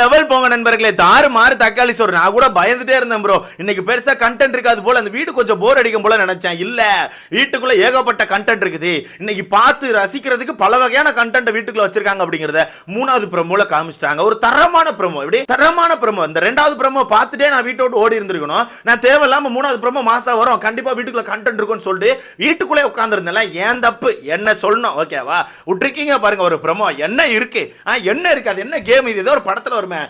Level போங்க நண்பர்களே. தாறு மாறு தக்காளி சோறு. நான் கூட பயந்துட்டே இருந்தேன் ப்ரோ, இன்னைக்கு பெருசா கண்டென்ட் இருக்காது போல, அந்த வீடு கொஞ்சம் போர் அடிக்கும் போல நினைச்சேன். இல்ல, வீட்டுக்குள்ள ஏகப்பட்ட கண்டென்ட் இருக்குது. இன்னைக்கு பார்த்து ரசிக்கிறதுக்கு பல வகையான கண்டென்ட் வீட்டுக்குள்ள வச்சிருக்காங்க அப்படிங்கறத மூணாவது ப்ரோமோல காமிச்சிட்டாங்க. ஒரு தரமான ப்ரோமோ, இப்படி தரமான ப்ரோமோ. இந்த ரெண்டாவது ப்ரோமோ பார்த்துட்டே நான் வீட்டை விட்டு ஓடி இருந்திருக்கணும். நான் தேவையில்லாம மூணாவது ப்ரோமோ மாசா வரும், கண்டிப்பா வீட்டுக்குள்ள கண்டென்ட் இருக்கும்னு சொல்லிட்டு வீட்டுக்குள்ளே உட்கார்ந்துருந்தேன். ஏன் தப்பு, என்ன சொல்லணும், ஓகேவா? விட்டுருக்கீங்க பாருங்க ஒரு ப்ரோமோ. என்ன இருக்கு, என்ன இருக்கு, அது என்ன கேம் இது? ஏதோ ஒரு படத்துல வருமே,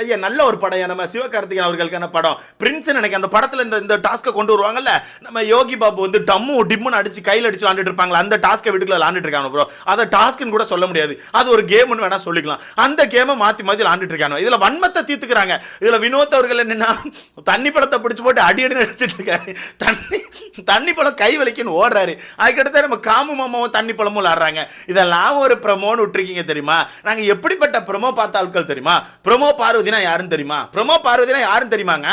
ஐயா நல்ல ஒரு படம், நம்ம சிவகார்த்திகேயன் அவர்களுக்கான படம் பிரின்ஸ் நினைக்க. அந்த படத்துல இந்த டாஸ்க்கை கொண்டு வருவாங்கல்ல, நம்ம யோகி பாபு வந்து டம்மு டிம்முன்னு அடிச்சு கையில் அடிச்சு விளாண்டுட்டு இருப்பாங்களா, அந்த டாஸ்க்கை வீட்டுக்குள்ள விளாண்டுட்டு இருக்காங்க ப்ரோ. அதை டாஸ்க்னு கூட சொல்ல முடியாது, அது ஒரு கேம்னு வேணா சொல்லிக்கலாம். அந்த கேமை மாத்தி மாத்தி விளாண்டுட்டு இருக்காங்க. இதுல வன்மத்தை தீர்த்துக்கிறாங்க. இதுல வினோத் அவர்கள் என்னன்னா தண்ணி பழத்தை பிடிச்சு போட்டு அடி அடி அடிச்சிட்டு இருக்காரு. தண்ணி பழம் கை வலிக்குன்னு ஓடுறாரு. அதுக்கடுத்து நம்ம காமு மாமாவும் தண்ணி பழமும் விளாடுறாங்க. இதெல்லாம் ஒரு ப்ரமோன்னு விட்டுருக்கீங்க தெரியுமா? நாங்க எப்படிப்பட்ட ப்ரமோ பார்த்த ஆட்கள் தெரியுமா? ப்ரமோ பார்வதினா யாருன்னு தெரியுமா? ப்ரமோ பார்வதினா யாருன்னு தெரியுமாங்க?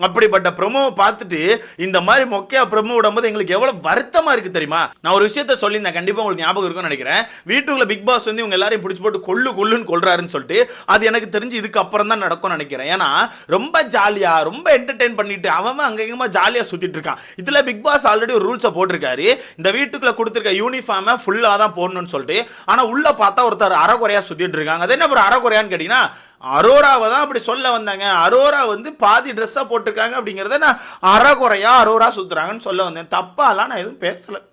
அப்படிப்பட்ட ப்ரமோ பார்த்துட்டு இந்த மாதிரி மொக்கையா ப்ரமோ விடும்போது எங்களுக்கு எவ்வளவு வருத்தமா இருக்கு தெரியுமா? நான் ஒரு விஷயத்த சொல்லியிருந்தேன், கண்டிப்பா உங்களுக்கு ஞாபகம் இருக்கும்னு நினைக்கிறேன். வீட்டுக்குள்ள பிக் பாஸ் வந்து இவங்க எல்லாரையும் பிடிச்சு போட்டு கொல்லுன்னு கொல்றாருன்னு சொல்லிட்டு, அது எனக்கு தெரிஞ்சு இதுக்கு அப்புறம் தான் நடக்கும்னு நினைக்கிறேன். ஏன்னா ரொம்ப ஜாலியா, ரொம்ப என்டர்டெயின் பண்ணிட்டு அவன் அங்கங்க ஜாலியா சுத்திட்டு இருக்கான். இதுல பிக் பாஸ் ஆல்ரெடி ஒரு ரூல்ஸை போட்டிருக்காரு, இந்த வீட்டுக்குள்ள கொடுத்திருக்க யூனிஃபார்மை ஃபுல்லா தான் போடணும்னு சொல்லிட்டு. ஆனா உள்ள பார்த்தா ஒருத்தர் அறகுறையா சுத்திட்டு இருக்காங்க. அது என்ன ஒரு அறகுறையான்னு கேட்டீங்கன்னா, அரோராவை தான் அப்படி சொல்ல வந்தாங்க. அரோரா வந்து பாதி ட்ரெஸ்ஸா போட்டிருக்காங்க அப்படிங்கிறத நான் அறகுறையா அரோரா சுத்துறாங்கன்னு சொல்ல வந்தேன். தப்பாலாம் நான் எதுவும் பேசல.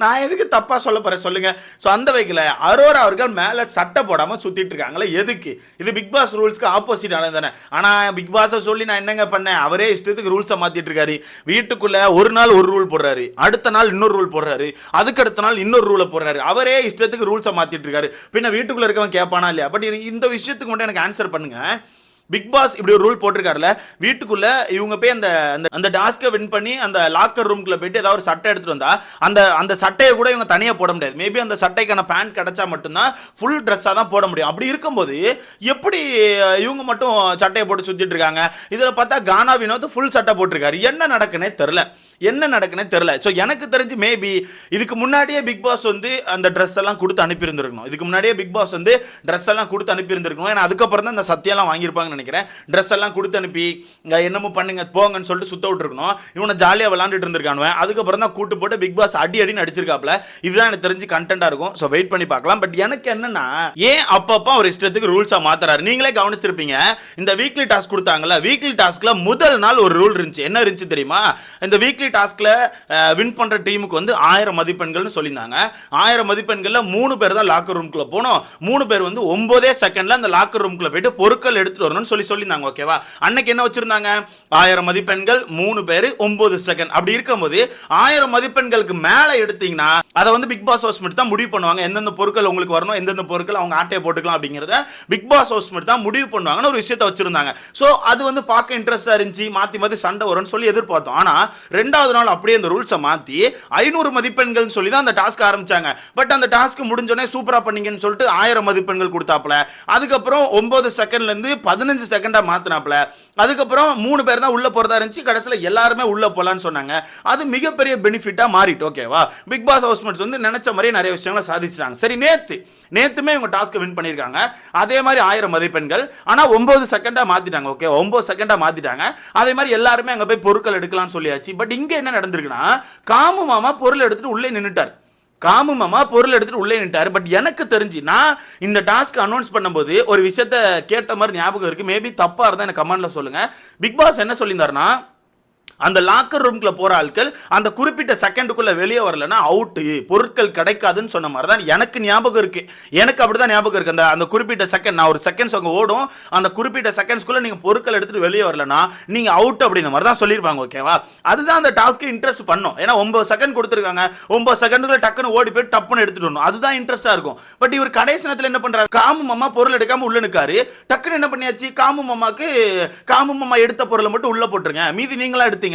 நான் எதுக்கு தப்பா சொல்ல போறேன் சொல்லுங்க? ஸோ அந்த வகையில் அரோரா அவர்கள் மேலே சட்டை போடாமல் சுத்திட்டு இருக்காங்களே, எதுக்கு? இது பிக் பாஸ் ரூல்ஸ்க்கு ஆப்போசிட் ஆனது தானே. ஆனால் பிக் பாஸை சொல்லி நான் என்னங்க பண்ணேன்? அவரே இஷ்டத்துக்கு ரூல்ஸை மாத்திட்டு இருக்காரு. வீட்டுக்குள்ள ஒரு நாள் ஒரு ரூல் போடுறாரு, அடுத்த நாள் இன்னொரு ரூல் போடுறாரு, அதுக்கு அடுத்த நாள் இன்னொரு ரூலை போடுறாரு. அவரே இஷ்டத்துக்கு ரூல்ஸை மாத்திட்டு இருக்காரு. பின்ன வீட்டுக்குள்ள இருக்கவன் கேட்பானா இல்லையா? பட் இந்த விஷயத்துக்கு மட்டும் எனக்கு ஆன்சர் பண்ணுங்க. பிக் பாஸ் இப்படி ஒரு ரூல் போட்டிருக்காருல, வீட்டுக்குள்ள இவங்க போய் அந்த டாஸ்கை வின் பண்ணி அந்த லாக்கர் ரூம்குள்ள போயிட்டு ஏதாவது ஒரு சட்டை எடுத்துட்டு வந்தா அந்த சட்டையை கூட இவங்க தனியாக போட முடியாது. மேபி அந்த சட்டைக்கான பேண்ட் கிடைச்சா மட்டும்தான் ஃபுல் ட்ரெஸ்ஸாக தான் போட முடியும். அப்படி இருக்கும்போது எப்படி இவங்க மட்டும் சட்டையை போட்டு சுத்திட்டு இருக்காங்க? இதில் பார்த்தா கானா வினோத் ஃபுல் சட்டை போட்டிருக்காரு. என்ன நடக்குன்னே தெரில. ஸோ எனக்கு தெரிஞ்சு மேபி இதுக்கு முன்னாடியே பிக் பாஸ் வந்து அந்த ட்ரெஸ் எல்லாம் கொடுத்து அனுப்பியிருந்திருக்கணும். ஏன்னா அதுக்கப்புறம் தான் இந்த சத்தியெல்லாம் வாங்கியிருப்பாங்க நினைக்கிறேன். ட்ரெஸ் எல்லாம் கொடுத்து அனுப்பி என்னமோ பண்ணுங்க போங்கன்னு சொல்லிட்டு சுத்த விட்டுருக்கணும். இவனை ஜாலியாக விளாண்டுட்டு இருந்திருக்கானுவன். அதுக்கப்புறம் தான் கூட்டு போட்டு பிக் பாஸ் அடின்னு அடிச்சிருக்காப்ல. இதுதான் எனக்கு தெரிஞ்சு கண்டென்ட்டா இருக்கும். ஸோ வெயிட் பண்ணி பார்க்கலாம். பட் எனக்கு என்னன்னா, ஏன் அப்பப்போ ஒரு இஷ்டத்துக்கு ரூல்ஸா மாத்துறாரு? நீங்களே கவனிச்சிருப்பீங்க, இந்த வீக்லி டாஸ்க் கொடுத்தாங்கல்ல, வீக்லி டாஸ்க்ல முதல் நாள் ஒரு ரூல் இருந்துச்சு. என்ன இருந்துச்சு தெரியுமா? இந்த வீக்லி டாஸ்க்ல வின் பண்ற டீமுக்கு வந்து 1000 மதிப்பெண்கள்னு சொல்லியிருந்தாங்க. 1000 மதிப்பெண்கள்ல 3 பேர் தான் லாக்கர் ரூம்குள்ள போனோம். 3 பேர் வந்து 9 செகண்ட்ல அந்த லாக்கர் ரூம்குள்ள போயிட்டு பொருட்கள் எடுத்துட்டு வரணும்னு சொல்லியிருந்தாங்க. ஓகேவா? அன்னைக்கு என்ன வச்சிருந்தாங்க? 1000 மதிப்பெண்கள், 3 பேர், 9 செகண்ட். அப்படி இருக்கும்போது 1000 மதிப்பெண்களுக்கு மேல எடுத்தீங்கன்னா அதை வந்து பிக் பாஸ் ஹவுஸ் மட்டும் தான் முடிவு பண்ணுவாங்க. எந்தெந்த பொருட்கள் உங்களுக்கு வரணும், எந்தெந்த பொருட்கள் அவங்க ஆட்டையை போட்டுக்கலாம் அப்படிங்கிறத பிக் பாஸ் ஹவுஸ் மட்டும் தான் முடிவு பண்ணுவாங்கன்னு ஒரு விஷயத்தை வச்சிருந்தாங்க. ஸோ அது வந்து பார்க்க இன்ட்ரெஸ்டா இருந்துச்சு. மாத்தி சண்டை வரும்னு சொல்லி எதிர்பார்த்தோம். ஆனா ரெண்டாவது நாள் அப்படியே அந்த ரூல்ஸை மாத்தி 500 மதிப்பெண்கள் சொல்லி தான் அந்த டாஸ்க் ஆரம்பிச்சாங்க. பட் அந்த டாஸ்க் முடிஞ்சோடனே சூப்பரா பண்ணீங்கன்னு சொல்லிட்டு 1000 மதிப்பெண்கள் கொடுத்தாப்ல. அதுக்கப்புறம் 9 செகண்ட்ல இருந்து 15 செகண்டா மாத்தினாப்ல. அதுக்கப்புறம் 3 பேர் தான் உள்ள போறதா இருந்துச்சு. கடைசியில் எல்லாருமே உள்ள போலான்னு சொன்னாங்க. அது மிகப்பெரிய பெனிஃபிட்டா மாறிட்டு. ஓகேவா? பிக் பாஸ் ஹவுஸ்மேட்ஸ் வந்து நினைச்ச மாதிரி நிறைய விஷயங்களை சாதிச்சாங்க. சரி, நேத்துமே இவங்க டாஸ்க் வின் பண்ணிருக்காங்க. அதே மாதிரி 1000 மதிப்பெண்கள், ஆனா 9 செகண்டா மாத்திட்டாங்க. ஓகே, 9 செகண்டா மாத்திட்டாங்க. அதே மாதிரி எல்லாருமே அங்க போய் பொருட்கள் எடுக்கலாம்னு சொல்லியாச்சு. பட் இங்க என்ன நடந்திருக்குன்னா, காமு மாமா பொருள் எடுத்துட்டு உள்ளே நின்னுட்டார். பட் எனக்கு தெரிஞ்சு நான் இந்த டாஸ்க் அனௌன்ஸ் பண்ணும்போது ஒரு விஷயத்த கேட்ட மாதிரி ஞாபகம் இருக்கு. மேபி தப்பா இருந்தா எனக்கு கமெண்ட்ல சொல்லுங்க. பிக் பாஸ் என்ன சொல்லியிருந்தாருன்னா, அந்த லாக்கர் ரூம்குள்ள போற ஆட்கள் அந்த குறிப்பிட்ட செகண்டுக்குள்ள வெளியே வரலன்னா அவுட்டு, பொருட்கள் கிடைக்காதுன்னு சொன்ன மாதிரி தான் எனக்கு ஞாபகம் இருக்கு. எனக்கு அப்படிதான் ஞாபகம் இருக்கு. அந்த குறிப்பிட்ட செகண்ட், நான் ஒரு செகண்ட்ஸ் அங்கே ஓடும், அந்த குறிப்பிட்ட செகண்ட்ஸ்குள்ள நீங்க பொருட்கள் எடுத்துட்டு வெளியே வரலன்னா நீங்க அவுட் அப்படின்ற மாதிரி தான் சொல்லியிருப்பாங்க. ஓகேவா? அதுதான் அந்த டாஸ்க்கு இன்ட்ரெஸ்ட் பண்ணும். ஏன்னா 9 செகண்ட் கொடுத்துருக்காங்க. 9 செகண்டுக்குள்ள டக்குன்னு ஓடி போய் டப்புன்னு எடுத்துட்டு வரணும். அதுதான் இன்ட்ரெஸ்டா இருக்கும். பட் இவர் கடைசி நேரத்தில் என்ன பண்றாரு? காமு மாமா பொருள் எடுக்காம உள்ள நிற்காரு. டக்குன்னு என்ன பண்ணியாச்சு? காமு மாமா எடுத்த பொருளை மட்டும் உள்ள போட்டுருங்க, மீதி நீங்களா எடுத்து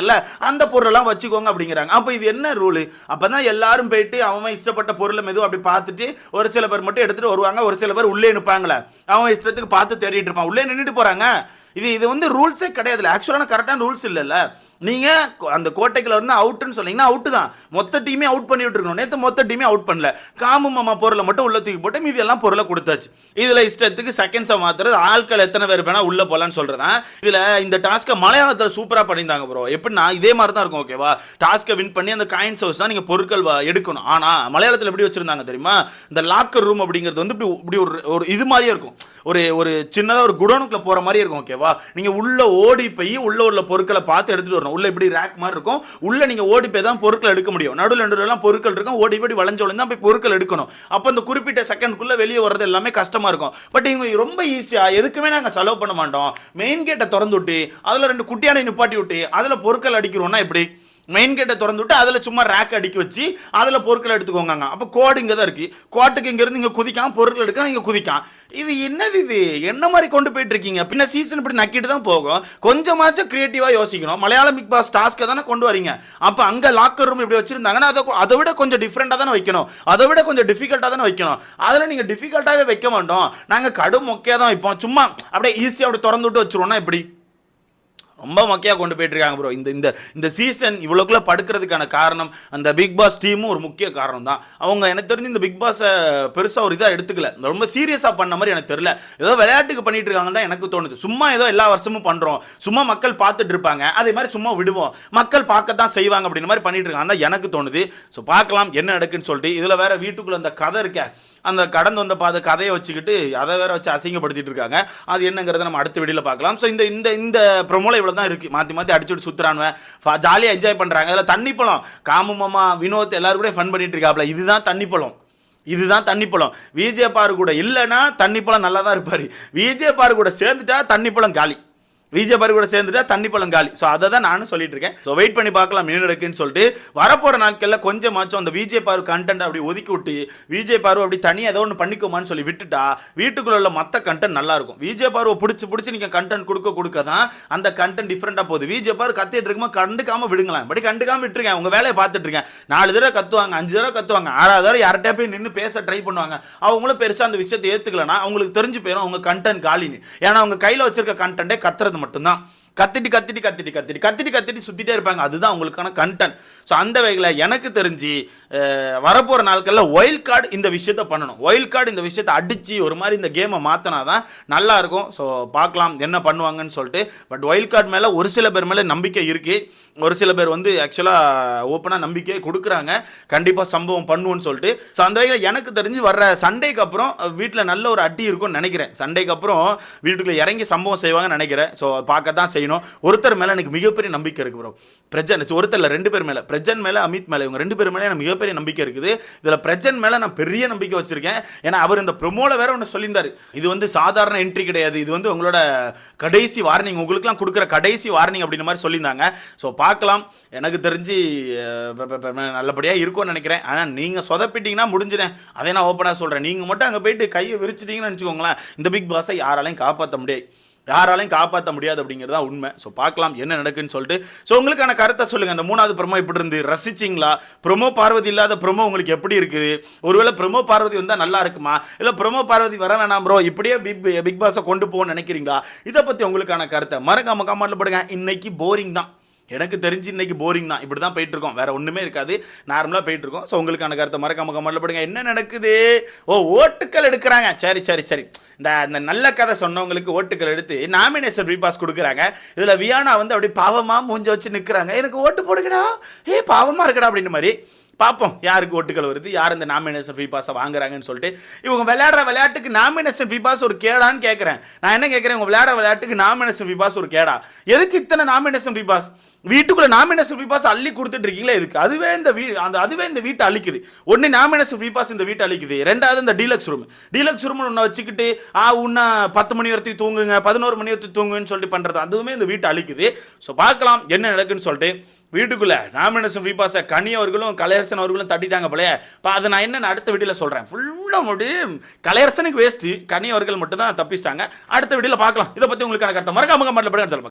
அந்த பொருளெல்லாம் வச்சுக்கோங்க அப்படிங்கிறாங்க. அப்ப இது என்ன ரூல்? அப்பதான் எல்லாரும் போயிட்டு அவன் இஷ்டப்பட்ட பொருளை மெதுவும் அப்படி பார்த்துட்டு ஒரு சில பேர் மட்டும் எடுத்துட்டு வருவாங்க. ஒரு சில பேர் உள்ளே நிற்பாங்களே, அவன் இஷ்டத்துக்கு பார்த்து தேடிட்டு இருப்பான், உள்ளே நின்றுட்டு போறாங்க. இது வந்து ரூல்ஸே கிடையாது. ஆக்சுவலான கரெக்டான ரூல்ஸ் இல்லைல்ல. நீங்க அந்த கோட்டைக்குள்ள இருந்து அவுட்னு சொன்னீங்கன்னா அவுட் தான், மொத்த டீமே அவுட் பண்ணி விட்டுருக்கணும். நேத்து மொத்த டீமே அவுட் பண்ணல, காமு மாமா பொருளை மட்டும் உள்ள தூக்கி போட்டு மீதி எல்லாம் பொருளை கொடுத்தாச்சு. இதுல இஷ்டத்துக்கு செகண்ட்ஸை மாத்துறது, ஆட்கள் எத்தனை பேர் வேணா உள்ள போலான்னு சொல்றதா. இதுல இந்த டாஸ்க்கை மலையாளத்துல சூப்பரா பண்ணியிருந்தாங்க ப்ரோ. எப்படின்னா இதே மாதிரி தான் இருக்கும், ஓகேவா? டாஸ்க்கை வின் பண்ணி அந்த காயின்ஸ் ஹவுஸ் தான் நீங்க பொருட்கள் எடுக்கணும். ஆனா மலையாளத்துல எப்படி வச்சிருந்தாங்க தெரியுமா? இந்த லாக்கர் ரூம் அப்படிங்கிறது வந்து இப்படி ஒரு இது மாதிரியே இருக்கும், ஒரு சின்னதாக ஒரு குடோனுக்குள்ள போற மாதிரி இருக்கும், ஓகேவா? நீங்க உள்ள ஓடி போய் உள்ள பொருட்களை பார்த்து எடுத்துட்டு வரணும். உள்ள இப்படி ரேக் மாதிரி இருக்கும், உள்ள நீங்க ஓடி போய் தான் பொருட்கள் எடுக்க முடியும். நடுவில் எல்லாம் பொருட்கள் இருக்கும், ஓடி போய் வளைஞ்சு தான் போய் பொருட்கள் எடுக்கணும். அப்போ அந்த குறிப்பிட்ட செகண்ட்குள்ள வெளியே வர்றது எல்லாமே கஷ்டமா இருக்கும். பட் இவங்க ரொம்ப ஈஸியா, எதுக்குமே நாங்க செலவு பண்ண மாட்டோம், மெயின் கேட்டை திறந்து விட்டு அதுல 2 குட்டியானை நிப்பாட்டி விட்டு அதுல பொருட்கள் அடிக்கிறோம்னா எப்படி? மெயின் கேட்டை திறந்து விட்டு அதில் சும்மா ரேக் அடிக்க வச்சு அதில் பொருட்கள் எடுத்துக்கோங்க. அப்போ கோடு இங்கே தான் இருக்குது, கோட்டுக்கு இங்கேருந்து இங்கே குதிக்காம பொருட்கள் எடுக்க இங்கே குதிக்காம. இது என்னது? இது என்ன மாதிரி கொண்டு போயிட்டு இருக்கீங்க? பின்ன சீசன் இப்படி நக்கிட்டு தான் போகும். கொஞ்சமாச்சும் கிரியேட்டிவாக யோசிக்கணும். மலையாளம் பிக் பாஸ் டாஸ்க்கை தானே கொண்டு வரீங்க. அப்போ அங்கே லாக்கர் ரூம் இப்படி வச்சிருந்தாங்கன்னா அதை விட கொஞ்சம் டிஃப்ரெண்டாக தானே வைக்கணும், அதை விட கொஞ்சம் டிஃபிகல்ட்டாக தானே வைக்கணும். அதில் நீங்கள் டிஃபிகல்ட்டாகவே வைக்க மாட்டோம், நாங்கள் கடும் மொக்கையாக தான் வைப்போம். சும்மா அப்படியே ஈஸியாக அப்படி திறந்து விட்டு வச்சுருவோம்னா எப்படி? ரொம்ப மொக்கையாக கொண்டு போயிட்டு இருக்காங்க ப்ரோ. இந்த சீசன் இவ்வளோக்குள்ள படுக்கிறதுக்கான காரணம் அந்த பிக் பாஸ் டீமும் ஒரு முக்கிய காரணம் தான். அவங்க எனக்கு தெரிஞ்சு இந்த பிக் பாஸை பெருசாக ஒரு இதாக எடுத்துக்கல, ரொம்ப சீரியஸாக பண்ண மாதிரி எனக்கு தெரியல. ஏதோ விளையாட்டுக்கு பண்ணிட்டு இருக்காங்கன்னு தான் எனக்கு தோணுது. சும்மா ஏதோ எல்லா வருஷமும் பண்ணுறோம், சும்மா மக்கள் பார்த்துட்டு இருப்பாங்க, அதே மாதிரி சும்மா விடுவோம், மக்கள் பார்க்கத்தான் செய்வாங்க அப்படின்ற மாதிரி பண்ணிட்டு இருக்காங்க தான் எனக்கு தோணுது. ஸோ பார்க்கலாம் என்ன நடக்குன்னு சொல்லிட்டு. இதில் வேற வீட்டுக்குள்ள அந்த கதை இருக்க, அந்த கடந்து வந்த பாத கதையை வச்சுக்கிட்டு அதை வேற வச்சு அசிங்கப்படுத்திட்டு இருக்காங்க. அது என்னங்கிறத நம்ம அடுத்த வீடியோவில் பார்க்கலாம். ஸோ இந்த ப்ரொமோல இவ்வளோ தான் இருக்கு, மாற்றி மாற்றி சுத்துறானுவ, ஜாலியாக என்ஜாய் பண்றாங்க. அதில் தண்ணி பழம் காமு மாமா வினோத் எல்லாரும் கூட ஃபன் பண்ணிட்டு இருக்காப்ல. இதுதான் தண்ணி பழம், இதுதான் தண்ணி பழம். விஜய் பாரு கூட இல்லைன்னா தண்ணி பழம் நல்லா தான் இருப்பாரு, விஜய் பாரு கூட சேர்ந்துட்டா தண்ணி பழம் காலி, விஜய் பாரு கூட சேர்ந்துட்டா தண்ணி பழம் காலி. ஸோ அதை தான் நானும் சொல்லிட்டு இருக்கேன். ஸோ வெயிட் பண்ணி பார்க்கலாம் என்ன நடக்குன்னு சொல்லிட்டு. வரப்போகிற நாட்களில் கொஞ்சமாச்சும் அந்த விஜய் பாரு கண்டென்ட் அப்படி ஒதுக்கி விட்டு விஜய் பாரு அப்படி தனியாக ஏதோ ஒன்று பண்ணிக்கோமான்னு சொல்லி விட்டுட்டா வீட்டுக்குள்ள உள்ள மற்ற கண்டென்ட் நல்லா இருக்கும். விஜய் பாருவை பிடிச்சி நீங்கள் கண்டென்ட் கொடுக்க தான் அந்த கண்டென்ட் டிஃப்ரெண்டாக போகுது. விஜய் பாரு கத்திட்டு இருக்கும்போது கண்டுக்காம விடுங்களேன், பட் கண்டுக்காம விட்டுருக்கேன். உங்கள் வேலையை பார்த்துட்டு இருக்கேன். 4 தடவை கத்துவாங்க, 5 தடவை கத்துவாங்க, 6வது தடவை யார்கிட்டயா போய் நின்று பேச ட்ரை பண்ணுவாங்க. அவங்களும் பெருசாக அந்த விஷயத்தை ஏற்றுக்கலன்னா அவங்களுக்கு தெரிஞ்சு போயிடும் அவங்க கண்டென்ட் காலின்னு. ஏன்னா அவங்க கையில் வச்சிருக்க கண்டென்ட்டே கத்துறது மட்டும்தான். கத்திட்டு சுத்திட்டே இருப்பாங்க, அதுதான் உங்களுக்கான கண்டென்ட். ஸோ அந்த வகையில் எனக்கு தெரிஞ்சு வரப்போகிற நாட்களில் ஒயில்ட் கார்டு இந்த விஷயத்தை பண்ணணும். ஒயில்ட் கார்டு இந்த விஷயத்தை அடித்து ஒரு மாதிரி இந்த கேமை மாற்றினா தான் நல்லா இருக்கும். ஸோ பார்க்கலாம் என்ன பண்ணுவாங்கன்னு சொல்லிட்டு. பட் ஒயில்ட் கார்டு மேலே ஒரு சில பேர் மேலே நம்பிக்கை இருக்குது, ஒரு சில பேர் வந்து ஆக்சுவலாக ஓப்பனாக நம்பிக்கை கொடுக்குறாங்க, கண்டிப்பாக சம்பவம் பண்ணுவோன்னு சொல்லிட்டு. ஸோ அந்த வகையில் எனக்கு தெரிஞ்சு வர்ற சண்டேக்கு அப்புறம் வீட்டில் நல்ல ஒரு அடி இருக்கும்னு நினைக்கிறேன். சண்டேக்கு அப்புறம் வீட்டுக்குள்ளே இறங்கி சம்பவம் செய்வாங்கன்னு நினைக்கிறேன். ஸோ பார்க்க தான் செய்யணும். ஒருத்தர் மேலே எனக்கு மிகப்பெரிய நம்பிக்கை இருக்கு ப்ரோ, பிரஜன். ஒருத்தர் இல்லை 2 பேர் மேலே, பிரஜன் மேலே அமித் மேலே, இவங்க 2 பேர் மேலே எனக்கு மிகப்பெரிய நம்பிக்கை இருக்குது. இதில் பிரஜன் மேலே நான் பெரிய நம்பிக்கை வச்சிருக்கேன். ஏன்னா அவர் இந்த ப்ரோமோல வேற ஒன்று சொல்லியிருந்தார், இது வந்து சாதாரண என்ட்ரி கிடையாது, இது வந்து உங்களோட கடைசி வார்னிங், உங்களுக்குலாம் கொடுக்குற கடைசி வார்னிங் அப்படின்ற மாதிரி சொல்லியிருந்தாங்க. ஸோ பார்க்கலாம், எனக்கு தெரிஞ்சு நல்லபடியாக இருக்கும்னு நினைக்கிறேன். ஆனால் நீங்கள் சொதப்பிட்டீங்கன்னா முடிஞ்சிடேன், அதை நான் ஓப்பனாக சொல்கிறேன். நீங்கள் மட்டும் அங்கே போயிட்டு கையை விரிச்சிட்டிங்கன்னு நினச்சிக்கோங்களேன், இந்த பிக் பாஸை யாராலையும் காப்பாற்ற முடியாது அப்படிங்கிறது தான் உண்மை. ஸோ பார்க்கலாம் என்ன நடக்குன்னு சொல்லிட்டு. ஸோ உங்களுக்கான கருத்தை சொல்லுங்கள். அந்த 3வது ப்ரோமோ இப்படி இருந்து ரசிச்சிங்களா? ப்ரோமோ பார்வதி இல்லாத ப்ரோமோ உங்களுக்கு எப்படி இருக்குது? ஒருவேளை ப்ரோமோ பார்வதி வந்தால் நல்லா இருக்குமா, இல்லை ப்ரோமோ பார்வதி வர வேணாம் ப்ரோ இப்படியே பிக் பாஸை கொண்டு போகணும்னு நினைக்கிறீங்களா? இதை பற்றி உங்களுக்கான கருத்தை மறக்காம கமெண்ட்ல போடுங்க. இன்னைக்கு போரிங் தான், எனக்கு தெரிஞ்சு இன்னைக்கு போரிங் தான், இப்படி தான் போயிட்டு இருக்கோம், வேற ஒன்றுமே இருக்காது, நார்மலாக போயிட்டு இருக்கோம். ஸோ உங்களுக்கான கருத்தை மறக்காம கமெண்ட்ல போடுங்க. என்ன நடக்குது? ஓட்டுக்கள் எடுக்கிறாங்க. சரி இந்த நல்ல கதை சொன்னவங்களுக்கு ஓட்டுக்கள் எடுத்து நாமினேஷன் ஃப்ரீ பாஸ் கொடுக்குறாங்க. இதில் வியானா வந்து அப்படி பாவமாக மூஞ்ச வச்சு நிற்கிறாங்க, எனக்கு ஓட்டு போடுங்கடா, பாவமாக இருக்கடா அப்படின்ற மாதிரி. பார்ப்போம் யாருக்கு ஓட்டுகள் வருது, யார் இந்த நாமினேஷன் ஃப்ரீ பாஸை வாங்குறாங்கன்னு சொல்லிட்டு. இவங்க விளையாடுற விளையாட்டுக்கு நாமினேஷன் ஃப்ரீ பாஸ் ஒரு கேடான்னு கேட்குறேன். நான் என்ன கேட்குறேன், இவங்க விளையாடுற விளையாட்டுக்கு நாமினேஷன் ஃப்ரீ பாஸ் ஒரு கேடா? எதுக்கு இத்தனை நாமினேஷன் ஃப்ரீ பாஸ்? வீட்டுக்குள்ள நாமினேஷன் ஃப்ரீ பாஸ் அள்ளி கொடுத்துட்டு இருக்கீங்களா? எதுக்கு? அதுவே இந்த வீட்டை அழிக்குது. ஒன்று நாமினேஷன் ஃப்ரீ பாஸ் இந்த வீட்டை அழிக்குது, 2வது இந்த டீலக்ஸ் ரூம் ஒன்று வச்சுக்கிட்டு உன்ன 10 மணி வரைக்கும் தூங்குங்க, 11 மணி வரைக்கும் தூங்குன்னு சொல்லிட்டு பண்ணுறது, அதுவுமே இந்த வீட்டை அழிக்குது. ஸோ பார்க்கலாம் என்ன நடக்குன்னு சொல்லிட்டு. வீட்டுக்குள்ள நாமினேஷன் ஃப்ரீ பாஸை கனி அவர்களும் கலையரசன் அவர்களும் தட்டிட்டாங்க போல. அதை நான் என்ன அடுத்த வீடியோவில் சொல்கிறேன். ஃபுல்லாக முடியும் கலையரசனுக்கு வேஸ்ட்டு, கனி அவர்கள் மட்டும் தான் தப்பிச்சிட்டாங்க. அடுத்த வீடியோவில் பார்க்கலாம். இதை பற்றி உங்களுக்கான கருத்தை மறக்காம கமெண்ட்ல போடுங்க.